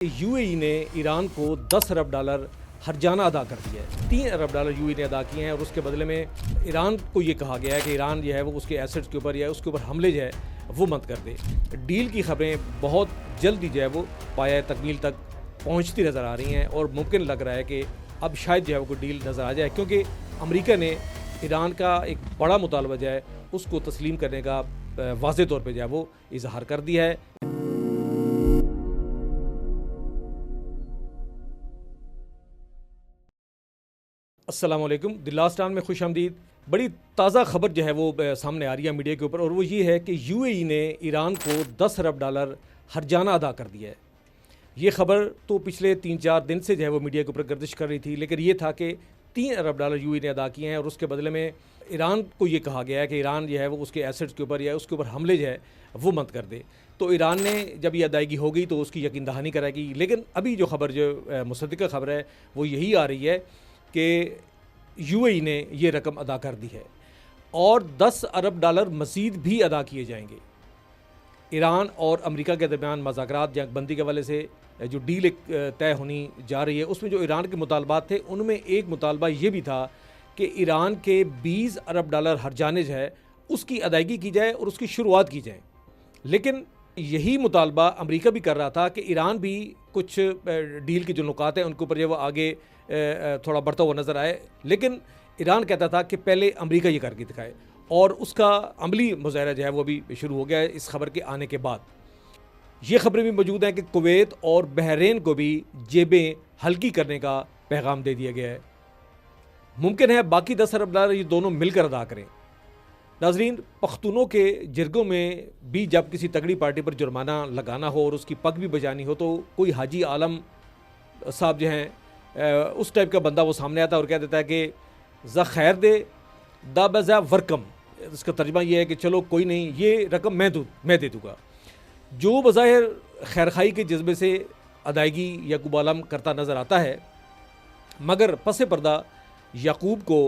UAE ने Iran को 10 अरब dollar हर्जाना अदा कर दिया है। 3 अरब डॉलर यूएई ने अदा किए हैं और उसके बदले में ईरान को ये कहा गया है कि ईरान जो है वो उसके एसेट्स के ऊपर या उसके ऊपर हमले जो है वो मत कर दे। डील की खबरें बहुत जल्दी जो है वो पाया तकमील तक पहुंचती नज़र आ रही हैं और मुमकिन लग रहा है कि अब शायद जो है वो कोई डील नज़र आ जाए, क्योंकि अमेरिका ने ईरान का एक बड़ा मुतालबा जो है उसको तस्लीम करने का वाज़े तौर पर जो है वो इजहार कर दिया है। अस्सलाम वालेकुम, द लास्ट टाइम में खुश आमदीद। बड़ी ताज़ा खबर जो है वो सामने आ रही है मीडिया के ऊपर, और वो ये है कि यूएई ने ईरान को 10 अरब डॉलर हर्जाना अदा कर दिया है। ये खबर तो पिछले 3-4 दिन से जो है वो मीडिया के ऊपर गर्दिश कर रही थी, लेकिन ये था कि 3 अरब डॉलर यूएई ने अदा किए हैं और उसके बदले में ईरान को ये कहा गया है कि ईरान जो है वो उसके एसेट्स के ऊपर या उसके ऊपर हमले जो है वो मत कर दे। तो ईरान ने जब ये अदायगी हो गई तो उसकी यकीन दहानी कराएगी, लेकिन अभी जो खबर जो मुसद्दिक़ा खबर है वो यही आ रही है कि यूएई ने ये रकम अदा कर दी है और 10 अरब डॉलर मज़ीद भी अदा किए जाएंगे। ईरान और अमेरिका के दरमियान मज़ाकरात जंगबंदी के हवाले से जो डील एक तय होनी जा रही है, उसमें जो ईरान के मुतालबात थे उनमें एक मुतालबा ये भी था कि ईरान के 20 अरब डॉलर हर्जाने जो है उसकी अदायगी की जाए और उसकी शुरुआत की जाए। लेकिन यही मुतालबा अमेरिका भी कर रहा था कि ईरान भी कुछ डील के जो नुकात हैं उनके ऊपर जो वो आगे थोड़ा बढ़ता हुआ नज़र आए, लेकिन ईरान कहता था कि पहले अमेरिका ये करके दिखाए, और उसका अमली मुज़ाहरा जो है वो भी शुरू हो गया है इस खबर के आने के बाद। ये खबरें भी मौजूद हैं कि कुवैत और बहरीन को भी जेबें हल्की करने का पैगाम दे दिया गया है। मुमकिन है बाकी 10 अरब डॉलर ये दोनों मिलकर अदा करें। नाजरीन, पख्तूनों के जिरगों में भी जब किसी तगड़ी पार्टी पर जुर्माना लगाना हो और उसकी पग भी बजानी हो, तो कोई हाजी आलम साहब जो हैं उस टाइप का बंदा वो सामने आता है और कह देता है कि ज़ा खैर दे दा बज़ा वर्कम। इसका तर्जुमा ये है कि चलो कोई नहीं, ये रकम मैं दे दूँगा। जो बज़ाहिर खैर खाई के जज्बे से अदायगी याकूब आलम करता नज़र आता है, मगर पस पर्दा याकूब को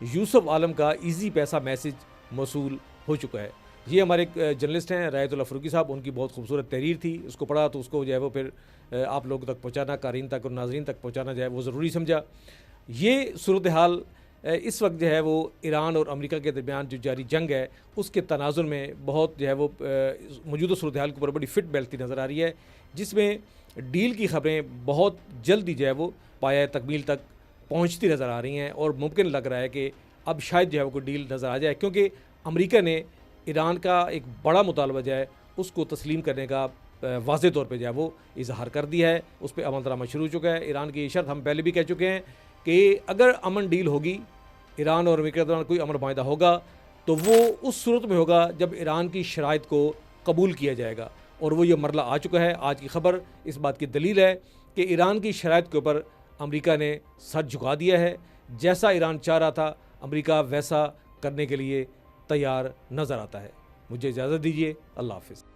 यूसुफ आलम का ईजी पैसा मैसेज मौसूल हो चुका है। ये हमारे एक जर्नलिस्ट हैं रायतुल्लाह फ़रूकी साहब, उनकी बहुत खूबसूरत तहरीर थी, उसको पढ़ा तो उसको जो है वो फिर आप लोगों तक पहुँचाना, कारीन तक और नाजरीन तक पहुँचाना जो है वो ज़रूरी समझा। ये सूरत हाल इस वक्त जो है वो ईरान और अमेरिका के दरमियान जो जारी जंग है उसके तनाजुर में बहुत जो है वो मौजूदा सूरत हाल के ऊपर बड़ी फिट बैठती नज़र आ रही है, जिसमें डील की खबरें बहुत जल्दी जो है वो पाया तकमील तक पहुँचती नज़र आ रही हैं और मुमकिन लग रहा है कि अब शायद जो है वो कोई डील नज़र आ जाए, क्योंकि अमेरिका ने ईरान का एक बड़ा मुतालबा जो है उसको तस्लीम करने का वाज़े तौर पे जो है वो इजहार कर दिया है। उस पर अमल दरामद शुरू हो चुका है। ईरान की शर्त हम पहले भी कह चुके हैं कि अगर अमन डील होगी, ईरान और अमेरिका के दौरान कोई अमन माहिदा होगा, तो वो उस सूरत में होगा जब ईरान की शराइत को कबूल किया जाएगा, और वो ये मरला आ चुका है। आज की खबर इस बात की दलील है कि ईरान की शराइत के ऊपर अमेरिका ने सर झुका दिया है। जैसा ईरान चाह रहा था अमेरिका वैसा करने के लिए तैयार नज़र आता है। मुझे इजाज़त दीजिए, अल्लाह हाफ़िज़।